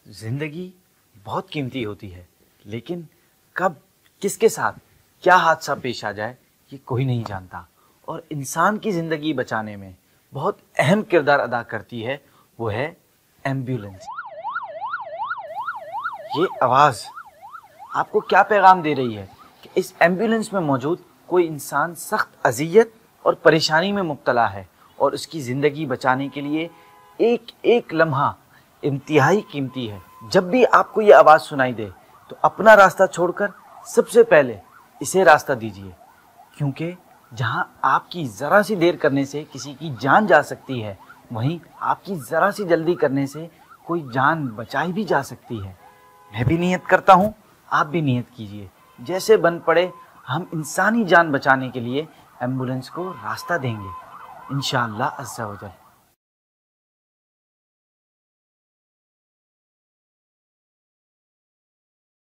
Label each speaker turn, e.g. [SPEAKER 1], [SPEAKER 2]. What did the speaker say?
[SPEAKER 1] जिंदगी बहुत कीमती होती है, लेकिन कब किसके साथ क्या हादसा पेश आ जाए ये कोई नहीं जानता। और इंसान की ज़िंदगी बचाने में बहुत अहम किरदार अदा करती है, वो है एम्बुलेंस। ये आवाज़ आपको क्या पैगाम दे रही है कि इस एम्बुलेंस में मौजूद कोई इंसान सख्त अजियत और परेशानी में मुब्तला है और उसकी ज़िंदगी बचाने के लिए एक एक लम्हा इंतहाई कीमती है। जब भी आपको ये आवाज़ सुनाई दे तो अपना रास्ता छोड़कर सबसे पहले इसे रास्ता दीजिए, क्योंकि जहां आपकी ज़रा सी देर करने से किसी की जान जा सकती है, वहीं आपकी ज़रा सी जल्दी करने से कोई जान बचाई भी जा सकती है। मैं भी नियत करता हूँ, आप भी नियत कीजिए, जैसे बन पड़े हम इंसानी जान बचाने के लिए एम्बुलेंस को रास्ता देंगे इंशाअल्लाह अज़्ज़ा वजल।